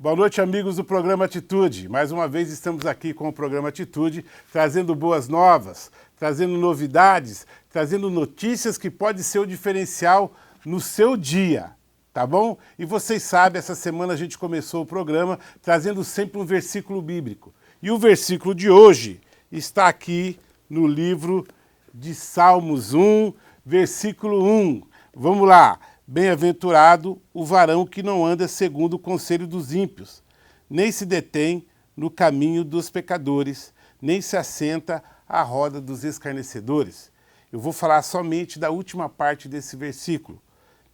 Boa noite, amigos do programa Atitude. Mais uma vez estamos aqui com o programa Atitude, trazendo boas novas, trazendo novidades, trazendo notícias que podem ser o diferencial no seu dia, tá bom? E vocês sabem, essa semana a gente começou o programa trazendo sempre um versículo bíblico. E o versículo de hoje está aqui no livro de Salmos 1, versículo 1. Vamos lá. Bem-aventurado o varão que não anda segundo o conselho dos ímpios, nem se detém no caminho dos pecadores, nem se assenta à roda dos escarnecedores. Eu vou falar somente da última parte desse versículo.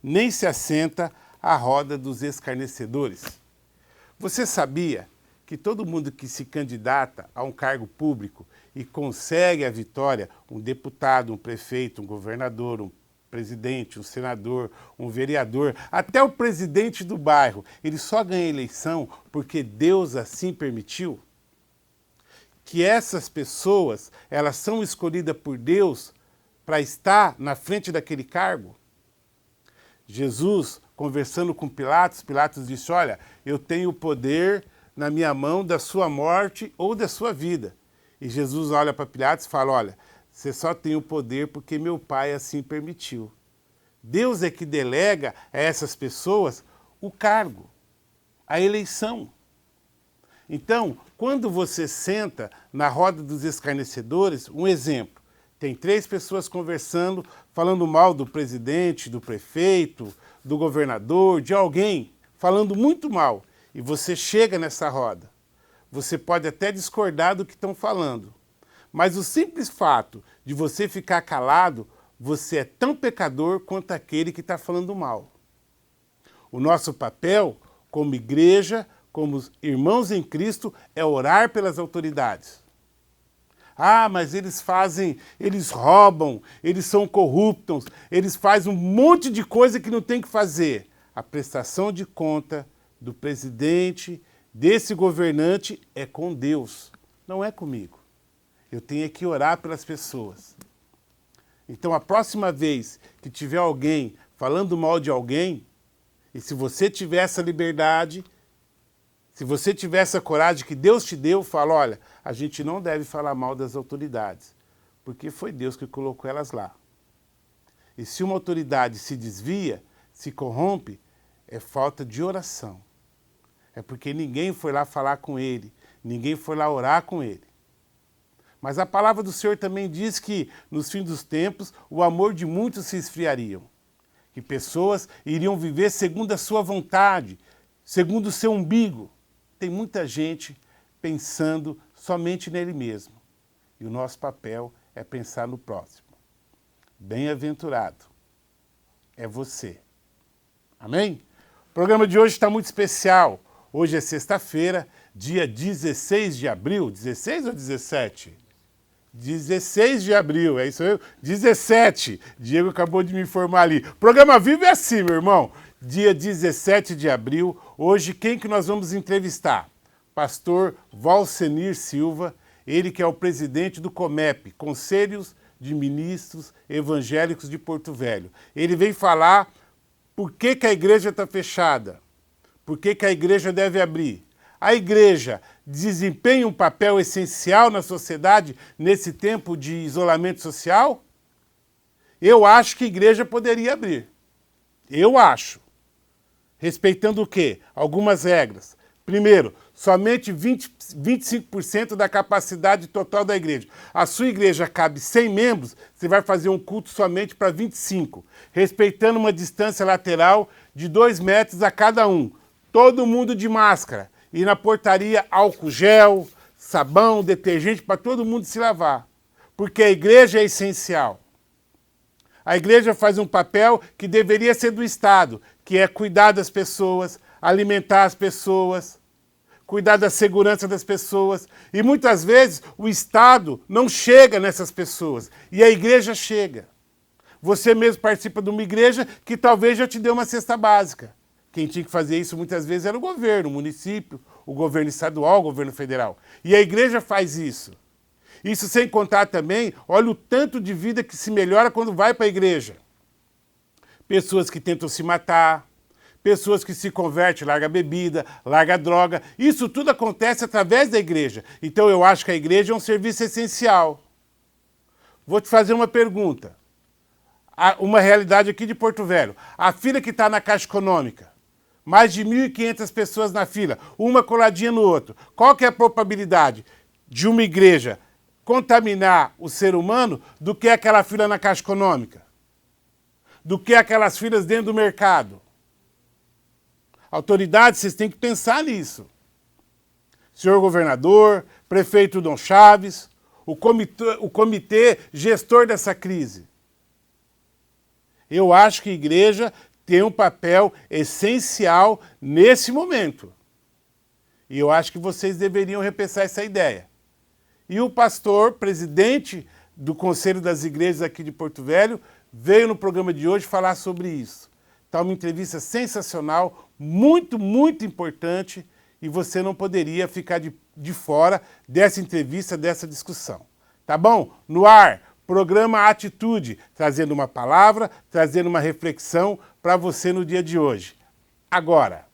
Nem se assenta à roda dos escarnecedores. Você sabia que todo mundo que se candidata a um cargo público e consegue a vitória, um deputado, um prefeito, um governador, um presidente, um senador, um vereador, até o presidente do bairro, ele só ganha eleição porque Deus assim permitiu? Que essas pessoas, elas são escolhidas por Deus para estar na frente daquele cargo? Jesus, conversando com Pilatos, Pilatos disse, olha, eu tenho o poder na minha mão da sua morte ou da sua vida. E Jesus olha para Pilatos e fala, olha, você só tem o poder porque meu pai assim permitiu. Deus é que delega a essas pessoas o cargo, a eleição. Então, quando você senta na roda dos escarnecedores, um exemplo, tem 3 pessoas conversando, falando mal do presidente, do prefeito, do governador, de alguém, falando muito mal, e você chega nessa roda. Você pode até discordar do que estão falando, mas o simples fato de você ficar calado, você é tão pecador quanto aquele que está falando mal. O nosso papel, como igreja, como irmãos em Cristo, é orar pelas autoridades. Ah, mas eles roubam, eles são corruptos, eles fazem um monte de coisa que não tem que fazer. A prestação de conta do presidente, desse governante, é com Deus, não é comigo. Eu tenho que orar pelas pessoas. Então, a próxima vez que tiver alguém falando mal de alguém, e se você tiver essa liberdade, se você tiver essa coragem que Deus te deu, fala, olha, a gente não deve falar mal das autoridades, porque foi Deus que colocou elas lá. E se uma autoridade se desvia, se corrompe, é falta de oração. É porque ninguém foi lá falar com ele, ninguém foi lá orar com ele. Mas a palavra do Senhor também diz que, nos fins dos tempos, o amor de muitos se esfriariam. Que pessoas iriam viver segundo a sua vontade, segundo o seu umbigo. Tem muita gente pensando somente nele mesmo. E o nosso papel é pensar no próximo. Bem-aventurado é você. Amém? O programa de hoje está muito especial. Hoje é sexta-feira, dia 16 de abril. 16 ou 17? 16 de abril, é isso aí? 17. Diego acabou de me informar ali. Programa Vivo é assim, meu irmão. Dia 17 de abril. Hoje, quem que nós vamos entrevistar? Pastor Valcenir Silva, ele que é o presidente do COMEP, Conselhos de Ministros Evangélicos de Porto Velho. Ele vem falar por que a igreja está fechada, por que a igreja deve abrir. A igreja desempenha um papel essencial na sociedade nesse tempo de isolamento social? Eu acho que a igreja poderia abrir. Eu acho. Respeitando o quê? Algumas regras. Primeiro, somente 25% da capacidade total da igreja. A sua igreja cabe 100 membros, você vai fazer um culto somente para 25, respeitando uma distância lateral de 2 metros a cada um. Todo mundo de máscara. E na portaria, álcool gel, sabão, detergente, para todo mundo se lavar. Porque a igreja é essencial. A igreja faz um papel que deveria ser do Estado, que é cuidar das pessoas, alimentar as pessoas, cuidar da segurança das pessoas. E muitas vezes o Estado não chega nessas pessoas, e a igreja chega. Você mesmo participa de uma igreja que talvez já te dê uma cesta básica. Quem tinha que fazer isso muitas vezes era o governo, o município, o governo estadual, o governo federal. E a igreja faz isso. Isso sem contar também, olha o tanto de vida que se melhora quando vai para a igreja. Pessoas que tentam se matar, pessoas que se convertem, larga a bebida, larga a droga. Isso tudo acontece através da igreja. Então eu acho que a igreja é um serviço essencial. Vou te fazer uma pergunta. Uma realidade aqui de Porto Velho. A fila que está na Caixa Econômica, mais de 1.500 pessoas na fila, uma coladinha no outro. Qual que é a probabilidade de uma igreja contaminar o ser humano do que aquela fila na Caixa Econômica? Do que aquelas filas dentro do mercado? Autoridades, vocês têm que pensar nisso. Senhor governador, prefeito Dom Chaves, o comitê gestor dessa crise. Eu acho que a igreja tem um papel essencial nesse momento. E eu acho que vocês deveriam repensar essa ideia. E o pastor, presidente do Conselho das Igrejas aqui de Porto Velho, veio no programa de hoje falar sobre isso. Está uma entrevista sensacional, muito, muito importante, e você não poderia ficar de fora dessa entrevista, dessa discussão. Tá bom? No ar, programa Atitude, trazendo uma palavra, trazendo uma reflexão para você no dia de hoje. Agora.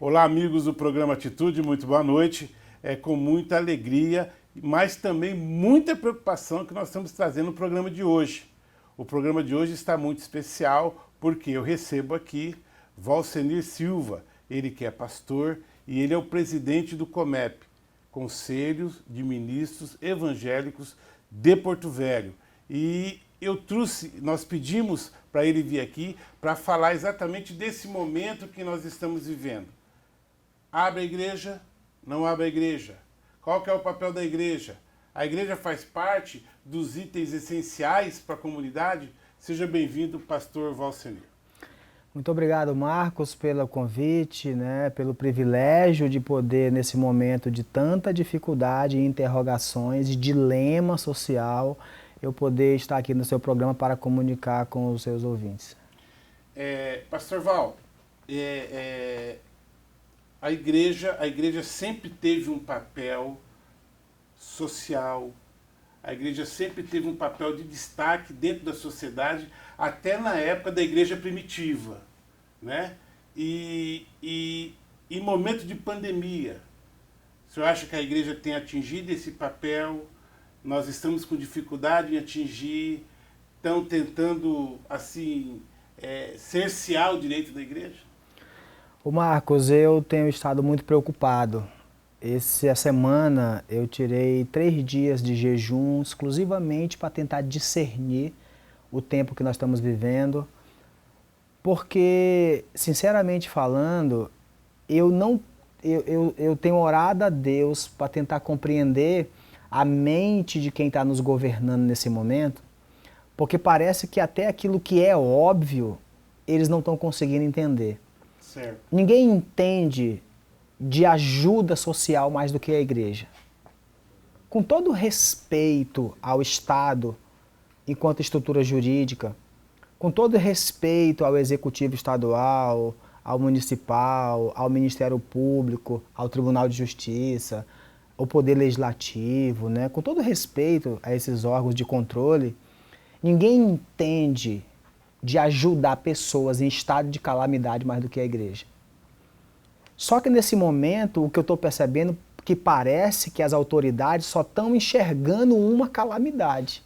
Olá, amigos do programa Atitude, muito boa noite. É com muita alegria, mas também muita preocupação que nós estamos trazendo no programa de hoje. O programa de hoje está muito especial porque eu recebo aqui Valcenir Silva, ele que é pastor e ele é o presidente do COMEP, Conselho de Ministros Evangélicos de Porto Velho. E nós pedimos para ele vir aqui para falar exatamente desse momento que nós estamos vivendo. Abre a igreja, não abre a igreja. Qual que é o papel da igreja? A igreja faz parte dos itens essenciais para a comunidade? Seja bem-vindo, pastor Valcenir. Muito obrigado, Marcos, pelo convite, pelo privilégio de poder, nesse momento de tanta dificuldade, interrogações e dilema social, eu poder estar aqui no seu programa para comunicar com os seus ouvintes. Pastor Val, a igreja sempre teve um papel social, a igreja sempre teve um papel de destaque dentro da sociedade, até na época da igreja primitiva, né? E em momento de pandemia, o senhor acha que a igreja tem atingido esse papel? Nós estamos com dificuldade em atingir, estão tentando, assim, cercear o direito da igreja? Ô Marcos, eu tenho estado muito preocupado. Essa semana eu tirei 3 dias de jejum exclusivamente para tentar discernir o tempo que nós estamos vivendo, porque, sinceramente falando, eu tenho orado a Deus para tentar compreender a mente de quem está nos governando nesse momento, porque parece que até aquilo que é óbvio, eles não estão conseguindo entender. Certo. Ninguém entende de ajuda social mais do que a igreja. Com todo respeito ao Estado, enquanto estrutura jurídica, com todo respeito ao Executivo Estadual, ao Municipal, ao Ministério Público, ao Tribunal de Justiça, ao Poder Legislativo, com todo respeito a esses órgãos de controle, ninguém entende de ajudar pessoas em estado de calamidade mais do que a igreja. Só que nesse momento, o que eu estou percebendo é que parece que as autoridades só estão enxergando uma calamidade,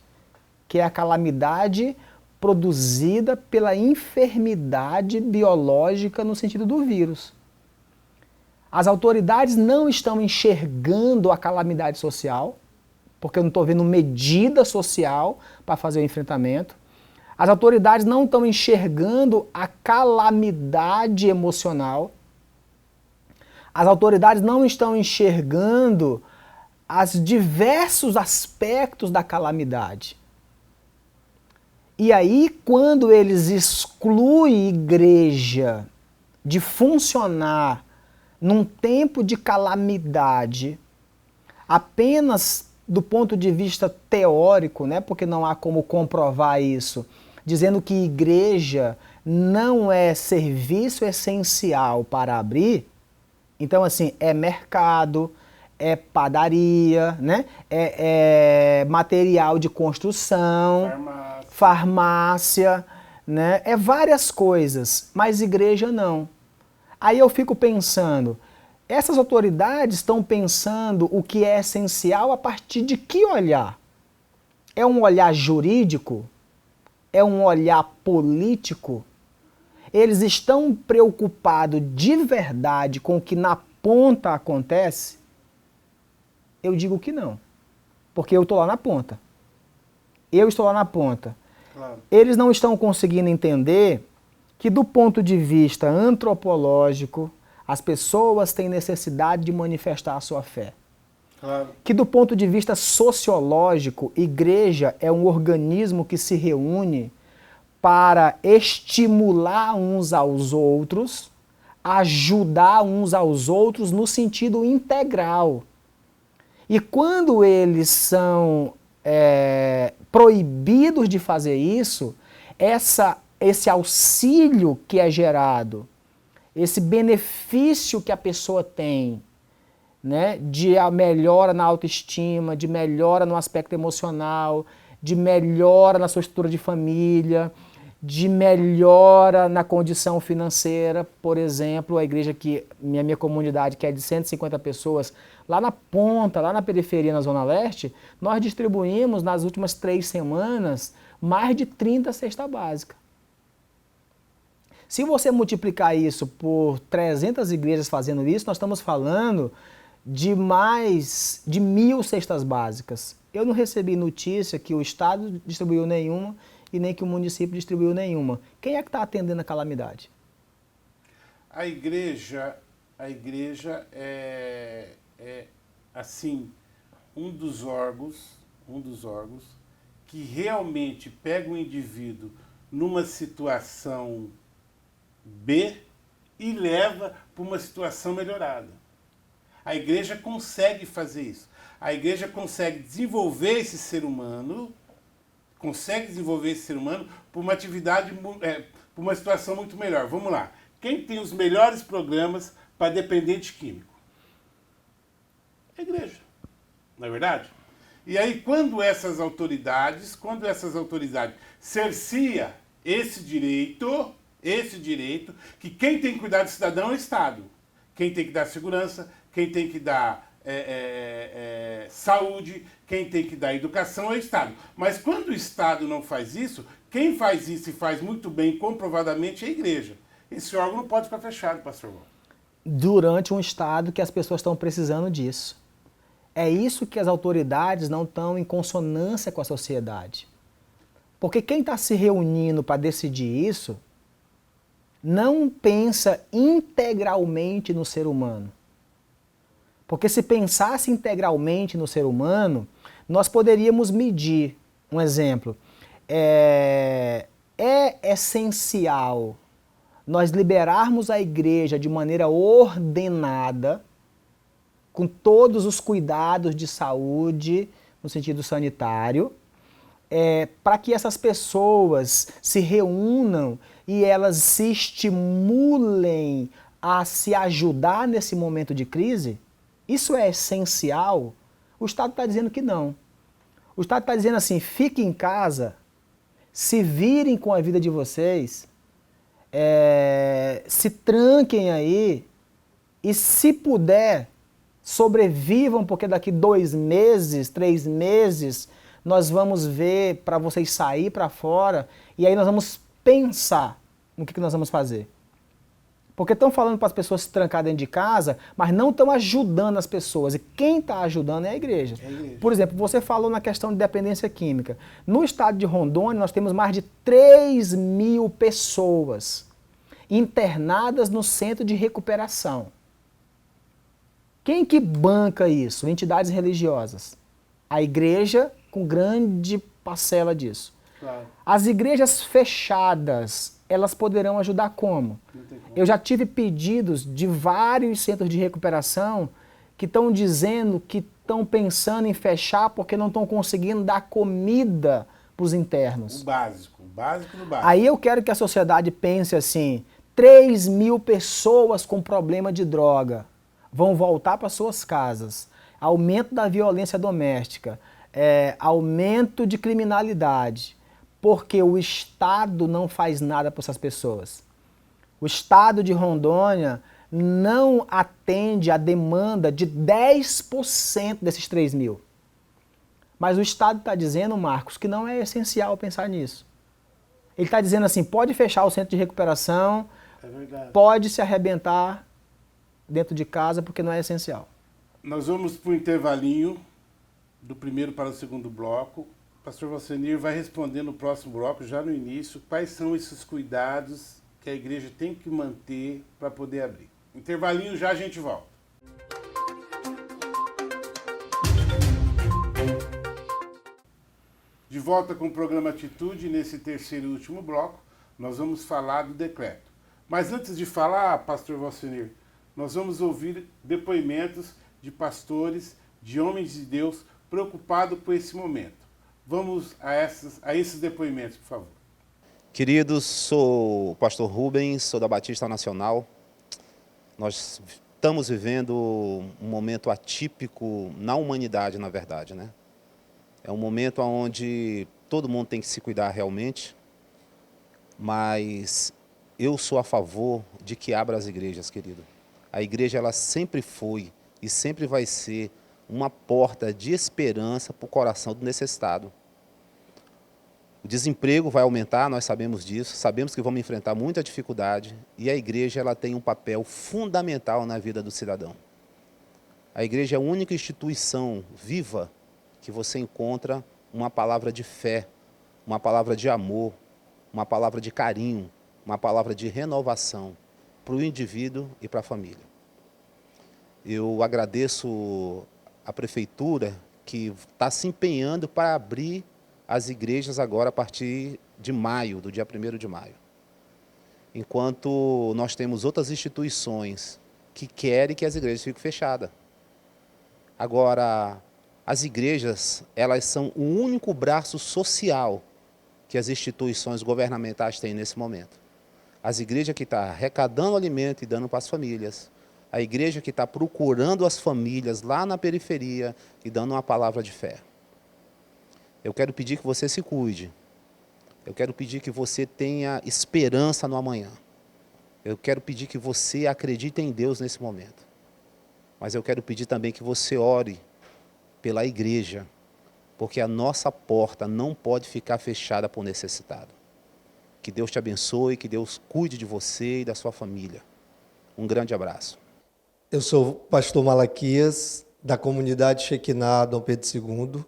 que é a calamidade produzida pela enfermidade biológica no sentido do vírus. As autoridades não estão enxergando a calamidade social, porque eu não estou vendo medida social para fazer o enfrentamento. As autoridades não estão enxergando a calamidade emocional. As autoridades não estão enxergando os diversos aspectos da calamidade. E aí, quando eles excluem a igreja de funcionar num tempo de calamidade, apenas do ponto de vista teórico, porque não há como comprovar isso, dizendo que igreja não é serviço essencial para abrir, então assim, é mercado, é padaria, né? É material de construção, farmácia, né? É várias coisas, mas igreja não. Aí eu fico pensando, essas autoridades estão pensando o que é essencial a partir de que olhar? É um olhar jurídico? É um olhar político? Eles estão preocupados de verdade com o que na ponta acontece? Eu digo que não, porque eu estou lá na ponta. Eu estou lá na ponta. Claro. Eles não estão conseguindo entender que do ponto de vista antropológico, as pessoas têm necessidade de manifestar a sua fé. Claro. Que do ponto de vista sociológico, igreja é um organismo que se reúne para estimular uns aos outros, ajudar uns aos outros no sentido integral. E quando eles são proibidos de fazer isso, esse auxílio que é gerado, esse benefício que a pessoa tem, né, de melhora na autoestima, de melhora no aspecto emocional, de melhora na sua estrutura de família, de melhora na condição financeira. Por exemplo, a igreja que minha comunidade, que é de 150 pessoas, lá na ponta, lá na periferia, na Zona Leste, nós distribuímos nas últimas 3 semanas mais de 30 cestas básicas. Se você multiplicar isso por 300 igrejas fazendo isso, nós estamos falando de mais de 1.000 cestas básicas. Eu não recebi notícia que o Estado distribuiu nenhuma e nem que o município distribuiu nenhuma. Quem é que está atendendo a calamidade? A igreja é assim, um dos órgãos que realmente pega o indivíduo numa situação B e leva para uma situação melhorada. A igreja consegue fazer isso. A igreja consegue desenvolver esse ser humano, por uma atividade, por uma situação muito melhor. Vamos lá. Quem tem os melhores programas para dependente químico? A igreja. Não é verdade? E aí, quando essas autoridades cercia esse direito, que quem tem que cuidar do cidadão é o Estado. Quem tem que dar segurança, quem tem que dar saúde, quem tem que dar educação é o Estado. Mas quando o Estado não faz isso, quem faz isso e faz muito bem, comprovadamente, é a igreja. Esse órgão não pode ficar fechado, pastor João. Durante um estado que as pessoas estão precisando disso. É isso que as autoridades não estão em consonância com a sociedade. Porque quem está se reunindo para decidir isso não pensa integralmente no ser humano. Porque se pensasse integralmente no ser humano, nós poderíamos medir. Um exemplo, é essencial nós liberarmos a igreja de maneira ordenada, com todos os cuidados de saúde, no sentido sanitário, para que essas pessoas se reúnam e elas se estimulem a se ajudar nesse momento de crise? Isso é essencial? O Estado está dizendo que não. O Estado está dizendo assim, fiquem em casa, se virem com a vida de vocês, se tranquem aí e, se puder, sobrevivam, porque daqui 2 meses, 3 meses, nós vamos ver para vocês sair para fora e aí nós vamos pensar no que nós vamos fazer. Porque estão falando para as pessoas se trancar dentro de casa, mas não estão ajudando as pessoas. E quem está ajudando é a igreja. Por exemplo, você falou na questão de dependência química. No estado de Rondônia, nós temos mais de 3.000 pessoas internadas no centro de recuperação. Quem que banca isso? Entidades religiosas. A igreja, com grande parcela disso. Claro. As igrejas fechadas, elas poderão ajudar como? Eu já tive pedidos de vários centros de recuperação que estão dizendo que estão pensando em fechar porque não estão conseguindo dar comida para os internos. O básico do básico. Aí eu quero que a sociedade pense assim, 3.000 pessoas com problema de droga vão voltar para suas casas. aumento da violência doméstica, aumento de criminalidade, porque o Estado não faz nada para essas pessoas. O Estado de Rondônia não atende a demanda de 10% desses 3 mil. Mas o Estado está dizendo, Marcos, que não é essencial pensar nisso. Ele está dizendo assim, pode fechar o centro de recuperação, pode se arrebentar dentro de casa, porque não é essencial. Nós vamos para o intervalinho, do primeiro para o segundo bloco. O pastor Valsenir vai responder no próximo bloco, já no início, quais são esses cuidados que a igreja tem que manter para poder abrir. Intervalinho, já a gente volta. De volta com o programa Atitude, nesse terceiro e último bloco, nós vamos falar do decreto. Mas antes de falar, pastor Valsenir, nós vamos ouvir depoimentos de pastores, de homens de Deus, preocupados com esse momento. Vamos a esses depoimentos, por favor. Queridos, sou o pastor Rubens, sou da Batista Nacional. Nós estamos vivendo um momento atípico na humanidade, na verdade, né? É um momento onde todo mundo tem que se cuidar realmente, mas eu sou a favor de que abra as igrejas, querido. A igreja, ela sempre foi e sempre vai ser uma porta de esperança para o coração do necessitado. O desemprego vai aumentar, nós sabemos disso, sabemos que vamos enfrentar muita dificuldade e a igreja, ela tem um papel fundamental na vida do cidadão. A igreja é a única instituição viva que você encontra uma palavra de fé, uma palavra de amor, uma palavra de carinho, uma palavra de renovação para o indivíduo e para a família. Eu agradeço a prefeitura que está se empenhando para abrir as igrejas agora a partir de maio, do dia 1º de maio. Enquanto nós temos outras instituições que querem que as igrejas fiquem fechadas. Agora, as igrejas, elas são o único braço social que as instituições governamentais têm nesse momento. As igrejas que estão arrecadando alimento e dando para as famílias. A igreja que está procurando as famílias lá na periferia e dando uma palavra de fé. Eu quero pedir que você se cuide. Eu quero pedir que você tenha esperança no amanhã. Eu quero pedir que você acredite em Deus nesse momento. Mas eu quero pedir também que você ore pela igreja, porque a nossa porta não pode ficar fechada por necessitado. Que Deus te abençoe, que Deus cuide de você e da sua família. Um grande abraço. Eu sou o pastor Malaquias, da comunidade Shekinah, Dom Pedro II.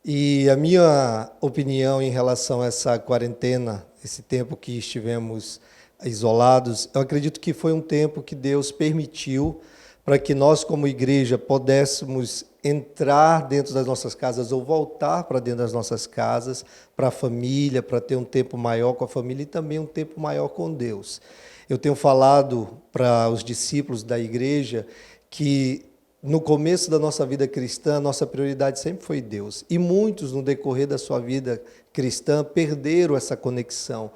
E a minha opinião em relação a essa quarentena, esse tempo que estivemos isolados, eu acredito que foi um tempo que Deus permitiu para que nós, como igreja, pudéssemos entrar dentro das nossas casas ou voltar para dentro das nossas casas, para a família, para ter um tempo maior com a família e também um tempo maior com Deus. Eu tenho falado para os discípulos da igreja que no começo da nossa vida cristã, nossa prioridade sempre foi Deus. E muitos, no decorrer da sua vida cristã, perderam essa conexão,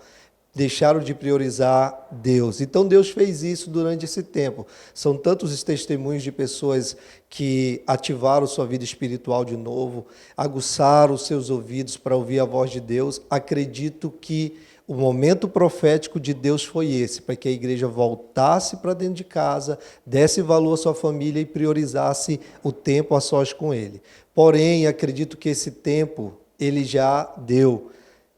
deixaram de priorizar Deus. Então Deus fez isso durante esse tempo. São tantos os testemunhos de pessoas que ativaram sua vida espiritual de novo, aguçaram os seus ouvidos para ouvir a voz de Deus. Acredito que o momento profético de Deus foi esse, para que a igreja voltasse para dentro de casa, desse valor à sua família e priorizasse o tempo a sós com Ele. Porém, acredito que esse tempo Ele já deu.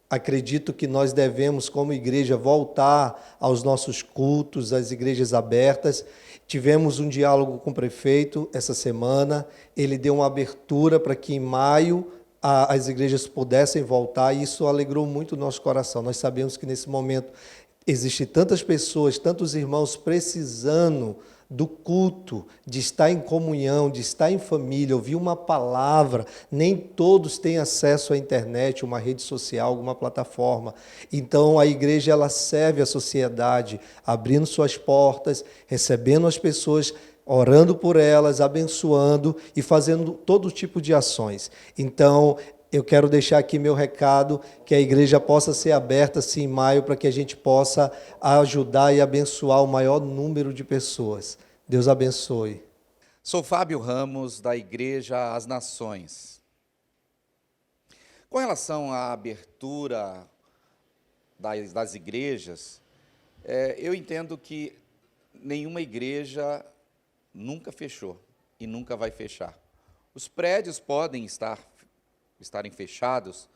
Acredito que nós devemos, como igreja, voltar aos nossos cultos, às igrejas abertas. Tivemos um diálogo com o prefeito essa semana, ele deu uma abertura para que em maio as igrejas pudessem voltar, e isso alegrou muito o nosso coração. Nós sabemos que nesse momento existem tantas pessoas, tantos irmãos precisando do culto, de estar em comunhão, de estar em família, ouvir uma palavra. Nem todos têm acesso à internet, uma rede social, alguma plataforma. Então a igreja, ela serve à sociedade, abrindo suas portas, recebendo as pessoas, orando por elas, abençoando e fazendo todo tipo de ações. Então, eu quero deixar aqui meu recado, que a igreja possa ser aberta assim em maio, para que a gente possa ajudar e abençoar o maior número de pessoas. Deus abençoe. Sou Fábio Ramos, da Igreja às Nações. Com relação à abertura das igrejas, eu entendo que nenhuma igreja nunca fechou e nunca vai fechar. Os prédios podem estarem fechados,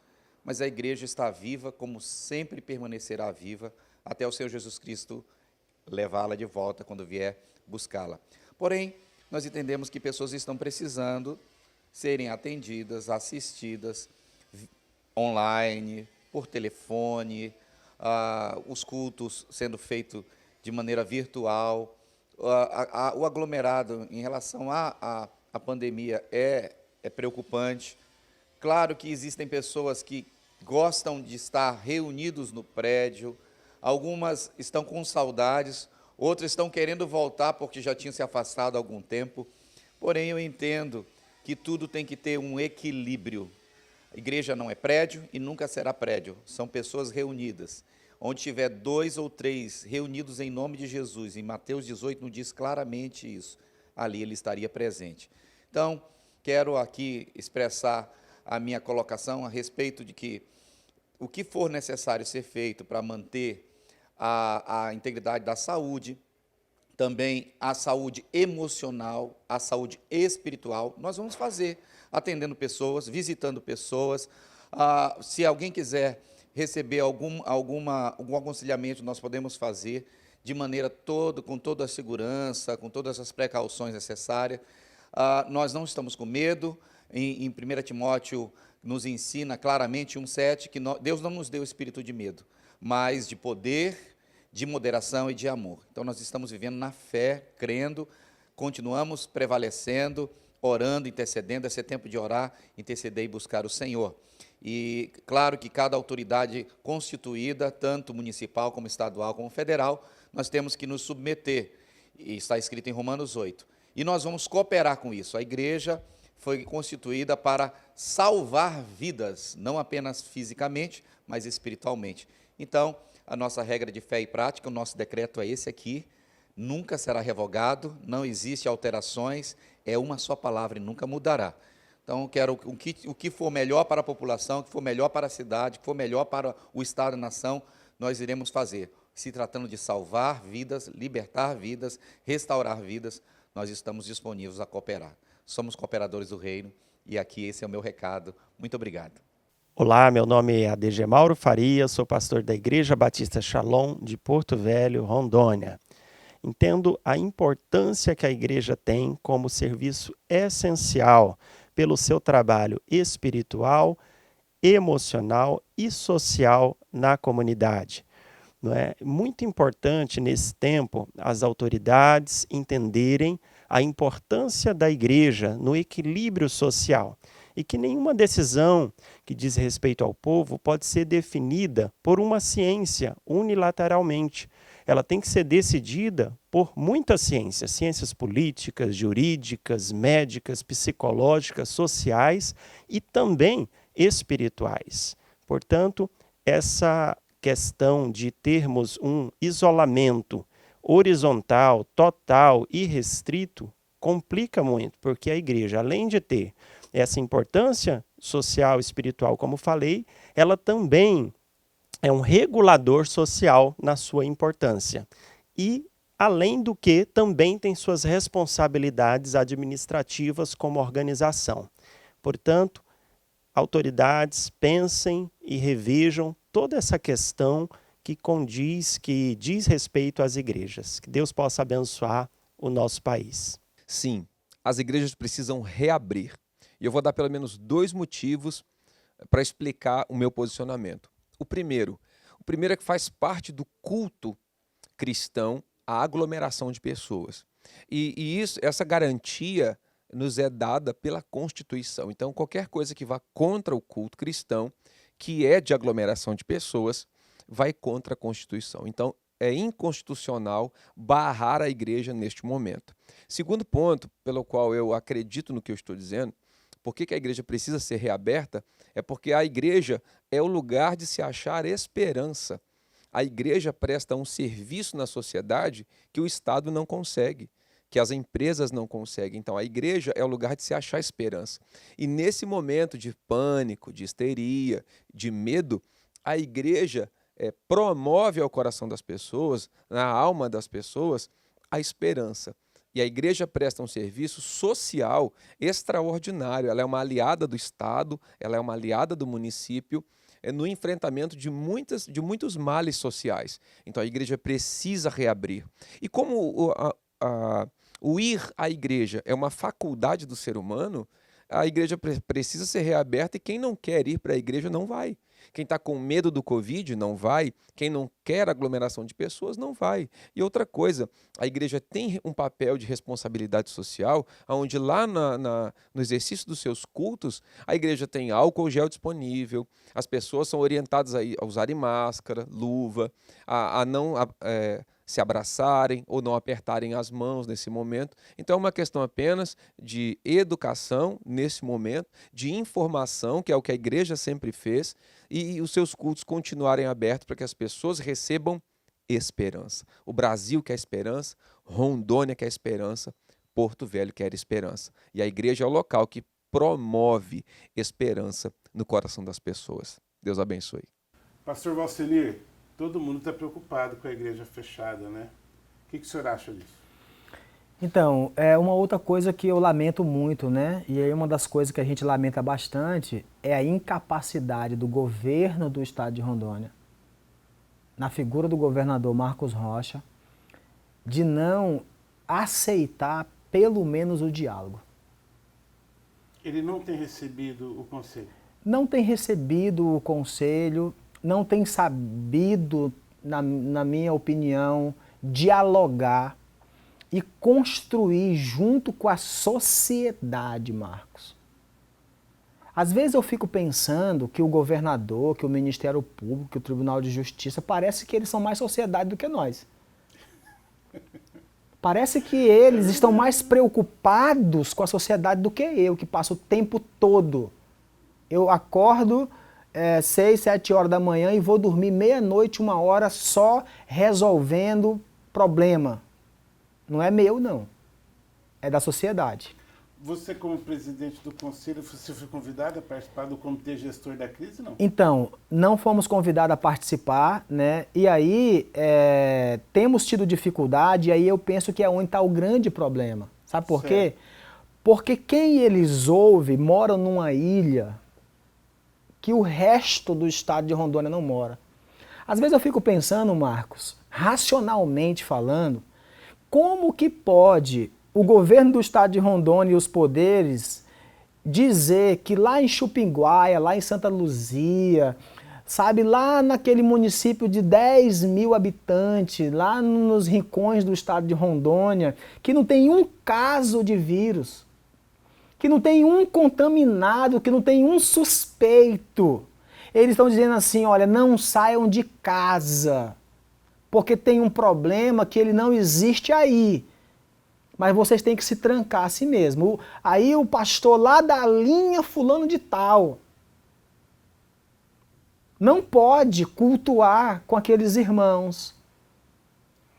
mas a igreja está viva, como sempre permanecerá viva, até o Senhor Jesus Cristo levá-la de volta quando vier buscá-la. Porém, nós entendemos que pessoas estão precisando serem atendidas, assistidas online, por telefone, os cultos sendo feitos de maneira virtual. O aglomerado em relação à pandemia é preocupante. Claro que existem pessoas que gostam de estar reunidos no prédio, algumas estão com saudades, outras estão querendo voltar porque já tinham se afastado há algum tempo. Porém, eu entendo que tudo tem que ter um equilíbrio. A igreja não é prédio e nunca será prédio, são pessoas reunidas. Onde tiver 2 ou 3 reunidos em nome de Jesus, em Mateus 18 nos diz claramente isso, ali ele estaria presente. Então, quero aqui expressar a minha colocação a respeito de que o que for necessário ser feito para manter a integridade da saúde, também a saúde emocional, a saúde espiritual, nós vamos fazer, atendendo pessoas, visitando pessoas. Se alguém quiser receber algum aconselhamento, nós podemos fazer de maneira com toda a segurança, com todas as precauções necessárias. Nós não estamos com medo. Em 1 Timóteo nos ensina claramente 1,7 que Deus não nos deu espírito de medo, mas de poder, de moderação e de amor. Então nós estamos vivendo na fé, crendo, continuamos prevalecendo, orando, intercedendo. Esse é tempo de orar, interceder e buscar o Senhor. E claro que cada autoridade constituída, tanto municipal como estadual como federal, nós temos que nos submeter, e está escrito em Romanos 8. E nós vamos cooperar com isso. A igreja foi constituída para salvar vidas, não apenas fisicamente, mas espiritualmente. Então, a nossa regra de fé e prática, o nosso decreto é esse aqui, nunca será revogado, não existe alterações, é uma só palavra e nunca mudará. Então, quero o que for melhor para a população, o que for melhor para a cidade, o que for melhor para o Estado e a nação, nós iremos fazer. Se tratando de salvar vidas, libertar vidas, restaurar vidas, nós estamos disponíveis a cooperar. Somos cooperadores do reino e aqui esse é o meu recado. Muito obrigado. Olá, meu nome é ADG Mauro Faria, sou pastor da Igreja Batista Shalom de Porto Velho, Rondônia. Entendo a importância que a igreja tem como serviço essencial pelo seu trabalho espiritual, emocional e social na comunidade. Não é muito importante nesse tempo as autoridades entenderem a importância da igreja no equilíbrio social e que nenhuma decisão que diz respeito ao povo pode ser definida por uma ciência unilateralmente. Ela tem que ser decidida por muitas ciências, ciências políticas, jurídicas, médicas, psicológicas, sociais e também espirituais. Portanto, essa questão de termos um isolamento horizontal, total e restrito complica muito, porque a igreja, além de ter essa importância social e espiritual, como falei, ela também é um regulador social na sua importância. E, além do que, também tem suas responsabilidades administrativas como organização. Portanto, autoridades pensem e revejam toda essa questão que diz respeito às igrejas. Que Deus possa abençoar o nosso país. Sim, as igrejas precisam reabrir. E eu vou dar pelo menos 2 motivos para explicar o meu posicionamento. O primeiro é que faz parte do culto cristão a aglomeração de pessoas. E essa garantia nos é dada pela Constituição. Então, qualquer coisa que vá contra o culto cristão, que é de aglomeração de pessoas, vai contra a Constituição. Então, é inconstitucional barrar a igreja neste momento. Segundo ponto, pelo qual eu acredito no que eu estou dizendo, por que a igreja precisa ser reaberta, é porque a igreja é o lugar de se achar esperança. A igreja presta um serviço na sociedade que o Estado não consegue, que as empresas não conseguem. Então, a igreja é o lugar de se achar esperança. E nesse momento de pânico, de histeria, de medo, a igreja promove ao coração das pessoas, na alma das pessoas, a esperança. E a igreja presta um serviço social extraordinário. Ela é uma aliada do Estado, ela é uma aliada do município, no enfrentamento de muitos males sociais. Então a igreja precisa reabrir. E como o ir à igreja é uma faculdade do ser humano, a igreja precisa ser reaberta e quem não quer ir para a igreja não vai. Quem está com medo do Covid não vai, quem não quer aglomeração de pessoas não vai. E outra coisa, a igreja tem um papel de responsabilidade social, onde lá no exercício dos seus cultos, a igreja tem álcool gel disponível, as pessoas são orientadas a usarem máscara, luva, a não se abraçarem ou não apertarem as mãos nesse momento. Então é uma questão apenas de educação nesse momento, de informação, que é o que a igreja sempre fez, e os seus cultos continuarem abertos para que as pessoas recebam esperança. O Brasil quer esperança, Rondônia quer esperança, Porto Velho quer esperança. E a igreja é o local que promove esperança no coração das pessoas. Deus abençoe. Pastor Valcenir, todo mundo está preocupado com a igreja fechada, né? O que o senhor acha disso? Então, é uma outra coisa que eu lamento muito, né? E aí uma das coisas que a gente lamenta bastante é a incapacidade do governo do estado de Rondônia, na figura do governador Marcos Rocha, de não aceitar pelo menos o diálogo. Ele não tem recebido o conselho? Não tem recebido o conselho, não tem sabido, na minha opinião, dialogar e construir junto com a sociedade, Marcos. Às vezes eu fico pensando que o governador, que o Ministério Público, que o Tribunal de Justiça, parece que eles são mais sociedade do que nós. Parece que eles estão mais preocupados com a sociedade do que eu, que passo o tempo todo. Eu acordo 6, 7 horas da manhã e vou dormir meia-noite, 1 hora, só resolvendo problema. Não é meu, não. É da sociedade. Você, como presidente do conselho, você foi convidado a participar do comitê gestor da crise, não? Então, não fomos convidados a participar, né? E aí, temos tido dificuldade, e aí eu penso que é onde está o grande problema. Sabe por quê? Porque quem eles ouvem mora numa ilha que o resto do estado de Rondônia não mora. Às vezes eu fico pensando, Marcos, racionalmente falando, como que pode o governo do estado de Rondônia e os poderes dizer que lá em Chupinguaia, lá em Santa Luzia, sabe, lá naquele município de 10 mil habitantes, lá nos rincões do estado de Rondônia, que não tem um caso de vírus, que não tem um contaminado, que não tem um suspeito. Eles estão dizendo assim, olha, não saiam de casa, porque tem um problema que ele não existe aí. Mas vocês têm que se trancar a si mesmo. Aí o pastor lá da linha fulano de tal não pode cultuar com aqueles irmãos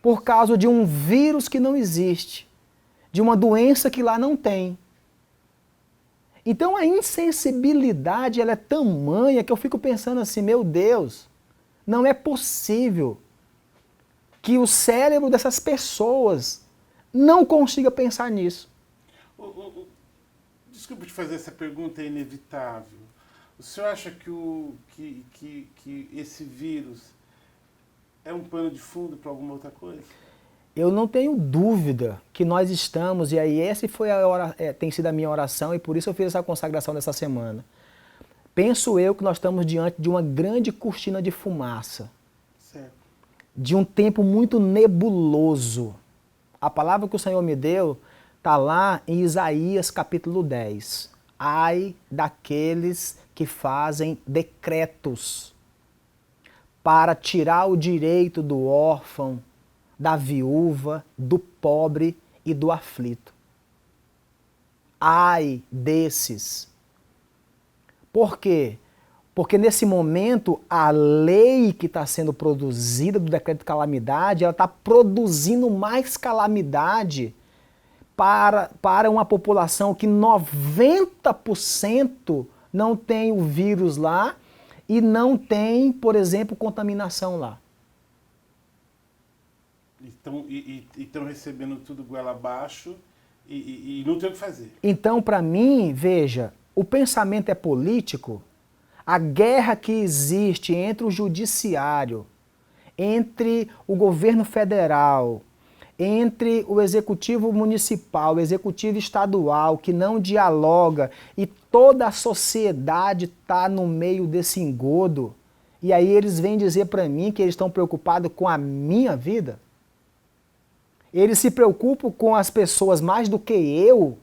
por causa de um vírus que não existe, de uma doença que lá não tem. Então a insensibilidade ela é tamanha que eu fico pensando assim, meu Deus, não é possível que o cérebro dessas pessoas não consiga pensar nisso. Desculpa te fazer essa pergunta, é inevitável. O senhor acha que esse vírus é um pano de fundo para alguma outra coisa? Eu não tenho dúvida que nós estamos, e aí essa tem sido a minha oração, e por isso eu fiz essa consagração dessa semana. Penso eu que nós estamos diante de uma grande cortina de fumaça, Certo. de um tempo muito nebuloso. A palavra que o Senhor me deu está lá em Isaías capítulo 10. Ai daqueles que fazem decretos para tirar o direito do órfão, da viúva, do pobre e do aflito. Ai desses. Por quê? Porque nesse momento a lei que está sendo produzida do decreto de calamidade, ela está produzindo mais calamidade para uma população que 90% não tem o vírus lá e não tem, por exemplo, contaminação lá. Estão recebendo tudo goela abaixo e não tem o que fazer. Então, para mim, veja, o pensamento é político, a guerra que existe entre o judiciário, entre o governo federal, entre o executivo municipal, o executivo estadual, que não dialoga, e toda a sociedade está no meio desse engodo, e aí eles vêm dizer para mim que eles estão preocupados com a minha vida? Eles se preocupam com as pessoas mais do que eu?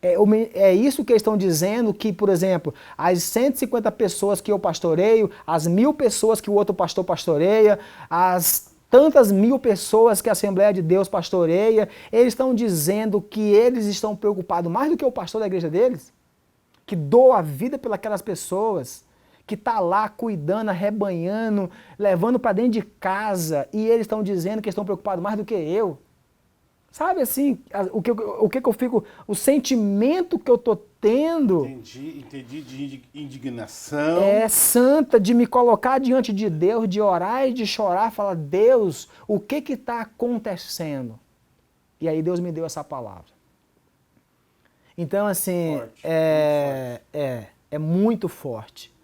É isso que eles estão dizendo, que, por exemplo, as 150 pessoas que eu pastoreio, as 1000 pessoas que o outro pastor pastoreia, as tantas 1000 pessoas que a Assembleia de Deus pastoreia, eles estão dizendo que eles estão preocupados mais do que o pastor da igreja deles, que doa a vida pelas pessoas, que está lá cuidando, arrebanhando, levando para dentro de casa, e eles estão dizendo que estão preocupados mais do que eu. Sabe assim, o que eu fico, o sentimento que eu estou tendo... Entendi de indignação. É santa, de me colocar diante de Deus, de orar e de chorar, falar, Deus, o que está acontecendo? E aí Deus me deu essa palavra. Então, assim, Forte, é muito forte,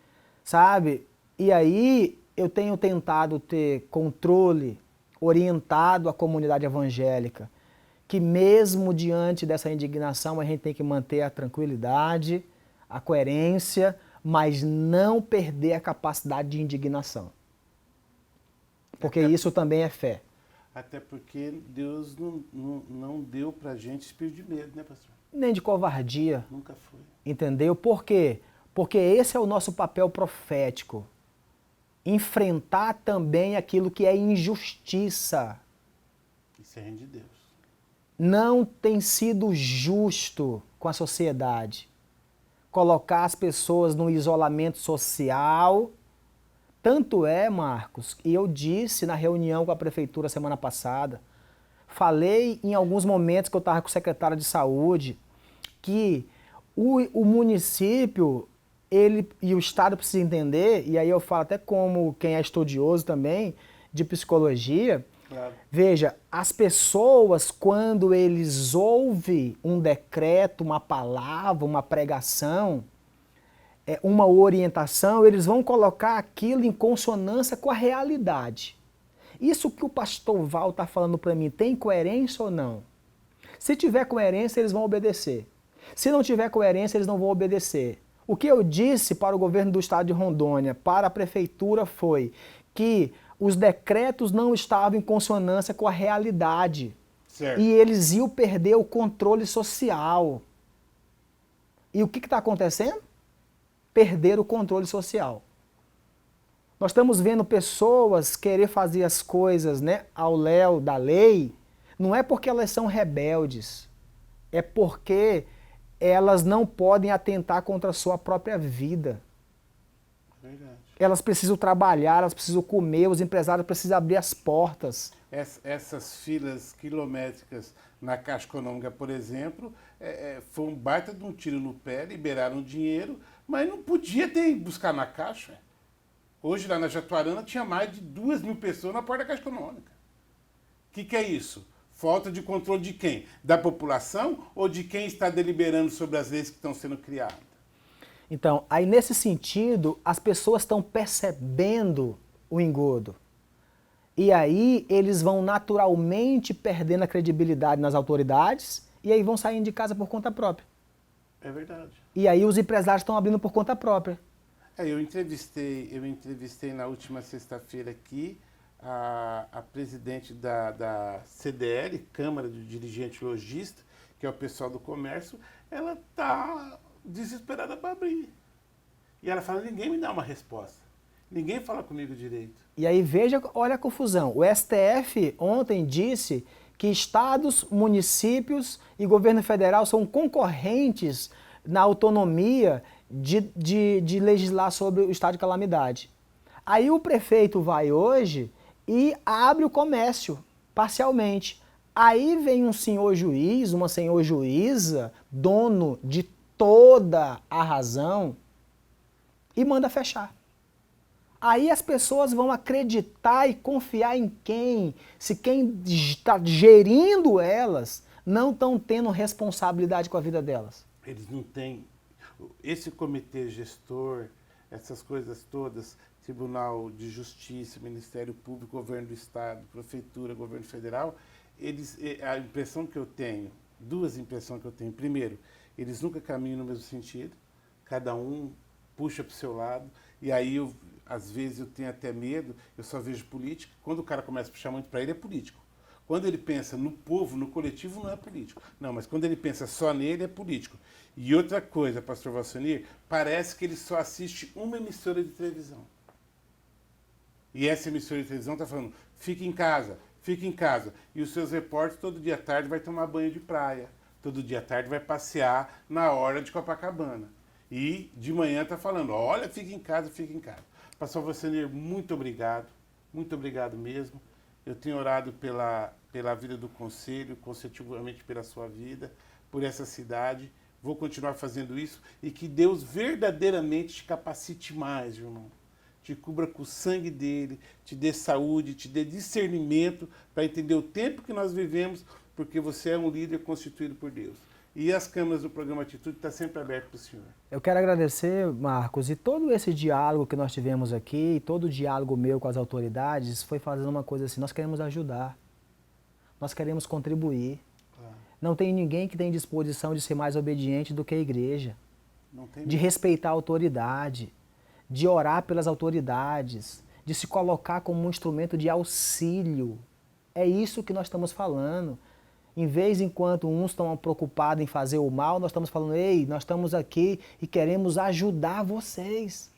sabe? E aí eu tenho tentado ter controle, orientado a comunidade evangélica, que mesmo diante dessa indignação a gente tem que manter a tranquilidade, a coerência, mas não perder a capacidade de indignação. Porque isso também é fé. Até porque Deus não deu pra gente espírito de medo, né, pastor? Nem de covardia. Nunca foi. Entendeu? Por quê? Porque esse é o nosso papel profético. Enfrentar também aquilo que é injustiça. Isso é reino de Deus. Não tem sido justo com a sociedade. Colocar as pessoas no isolamento social. Tanto é, Marcos, e eu disse na reunião com a prefeitura semana passada, falei em alguns momentos que eu estava com o secretário de saúde, que o município e o Estado precisam entender, e aí eu falo até como quem é estudioso também de psicologia, Claro. Veja, as pessoas, quando eles ouvem um decreto, uma palavra, uma pregação, uma orientação, eles vão colocar aquilo em consonância com a realidade. Isso que o pastor Val está falando para mim, tem coerência ou não? Se tiver coerência, eles vão obedecer. Se não tiver coerência, eles não vão obedecer. O que eu disse para o governo do estado de Rondônia, para a prefeitura, foi que os decretos não estavam em consonância com a realidade. Certo. E eles iam perder o controle social. E o que está acontecendo? Perder o controle social. Nós estamos vendo pessoas querer fazer as coisas, né, ao léu da lei, não é porque elas são rebeldes, é porque elas não podem atentar contra a sua própria vida. Verdade. Elas precisam trabalhar, elas precisam comer, os empresários precisam abrir as portas. Essas filas quilométricas na Caixa Econômica, por exemplo, foi um baita de um tiro no pé, liberaram dinheiro, mas não podia ter ido buscar na Caixa. Hoje, lá na Jatuarana, tinha mais de 2.000 pessoas na porta da Caixa Econômica. O que é isso? Falta de controle de quem? Da população ou de quem está deliberando sobre as leis que estão sendo criadas? Então, aí nesse sentido, as pessoas estão percebendo o engodo. E aí eles vão naturalmente perdendo a credibilidade nas autoridades e aí vão saindo de casa por conta própria. É verdade. E aí os empresários estão abrindo por conta própria. Eu entrevistei na última sexta-feira aqui a presidente da CDL, Câmara do Dirigente Logista, que é o pessoal do comércio. Ela está desesperada para abrir. E ela fala, ninguém me dá uma resposta. Ninguém fala comigo direito. E aí veja, olha a confusão. O STF ontem disse que estados, municípios e governo federal são concorrentes na autonomia de legislar sobre o estado de calamidade. Aí o prefeito vai hoje e abre o comércio, parcialmente. Aí vem um senhor juiz, uma senhor juíza, dono de toda a razão, e manda fechar. Aí as pessoas vão acreditar e confiar em quem? Se quem está gerindo elas não estão tendo responsabilidade com a vida delas. Eles não têm. Esse comitê gestor, essas coisas todas, Tribunal de Justiça, Ministério Público, Governo do Estado, Prefeitura, Governo Federal, a impressão que eu tenho, duas impressões que eu tenho. Primeiro, eles nunca caminham no mesmo sentido, cada um puxa para o seu lado, e aí às vezes eu tenho até medo, eu só vejo política. Quando o cara começa a puxar muito para ele, é político. Quando ele pensa no povo, no coletivo, não é político. Não, mas quando ele pensa só nele, é político. E outra coisa, pastor Valsonir, parece que ele só assiste uma emissora de televisão. E essa emissora de televisão está falando, fique em casa, fique em casa. E os seus repórteres, todo dia à tarde, vai tomar banho de praia. Todo dia à tarde vai passear na hora de Copacabana. E de manhã está falando, olha, fique em casa, fique em casa. Pastor Valsonir, muito obrigado mesmo. Eu tenho orado pela vida do conselho, consecutivamente pela sua vida, por essa cidade. Vou continuar fazendo isso e que Deus verdadeiramente te capacite mais, irmão. Te cubra com o sangue dele, te dê saúde, te dê discernimento para entender o tempo que nós vivemos, porque você é um líder constituído por Deus. E as câmeras do programa Atitude estão sempre abertas para o senhor. Eu quero agradecer, Marcos, e todo esse diálogo que nós tivemos aqui, e todo o diálogo meu com as autoridades, foi fazendo uma coisa assim, nós queremos ajudar, nós queremos contribuir. Não tem ninguém que tem disposição de ser mais obediente do que a igreja, de respeitar a autoridade, de orar pelas autoridades, de se colocar como um instrumento de auxílio. É isso que nós estamos falando. Em vez, enquanto uns estão preocupados em fazer o mal, nós estamos falando, ei, nós estamos aqui e queremos ajudar vocês.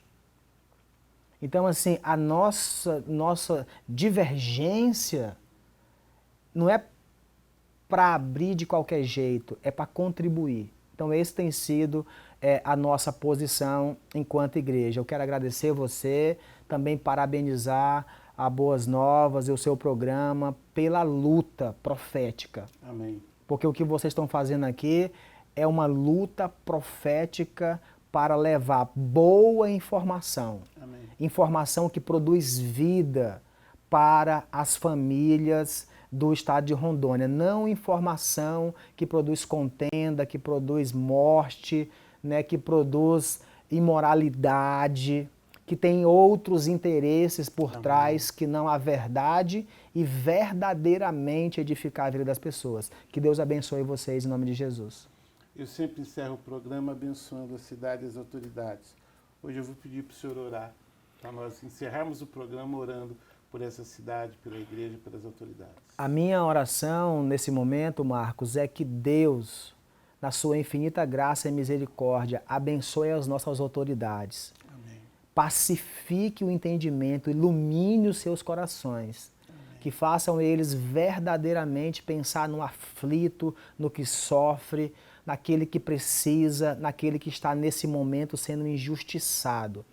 Então, assim, a nossa divergência não é para abrir de qualquer jeito, é para contribuir. Então, esse tem sido a nossa posição enquanto igreja. Eu quero agradecer você, também parabenizar a Boas Novas e o seu programa pela luta profética. Amém. Porque o que vocês estão fazendo aqui é uma luta profética para levar boa informação. Amém. Informação que produz vida para as famílias do estado de Rondônia. Não informação que produz contenda, que produz morte, né, que produz imoralidade, que tem outros interesses por trás que não a verdade e verdadeiramente edificar a vida das pessoas. Que Deus abençoe vocês em nome de Jesus. Eu sempre encerro o programa abençoando a cidade e as autoridades. Hoje eu vou pedir para o senhor orar, para nós encerrarmos o programa orando por essa cidade, pela igreja, pelas autoridades. A minha oração nesse momento, Marcos, é que Deus, na sua infinita graça e misericórdia, abençoe as nossas autoridades. Pacifique o entendimento, ilumine os seus corações, que façam eles verdadeiramente pensar no aflito, no que sofre, naquele que precisa, naquele que está nesse momento sendo injustiçado.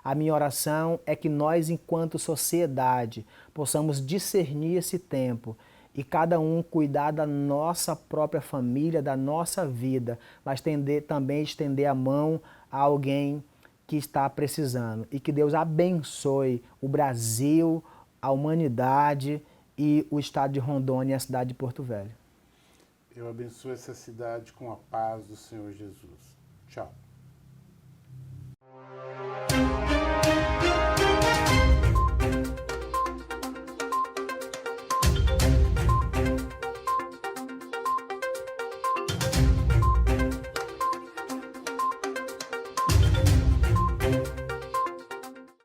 A minha oração é que nós, enquanto sociedade, possamos discernir esse tempo e cada um cuidar da nossa própria família, da nossa vida, mas também estender a mão a alguém que está precisando. E que Deus abençoe o Brasil, a humanidade e o estado de Rondônia e a cidade de Porto Velho. Eu abençoo essa cidade com a paz do Senhor Jesus. Tchau.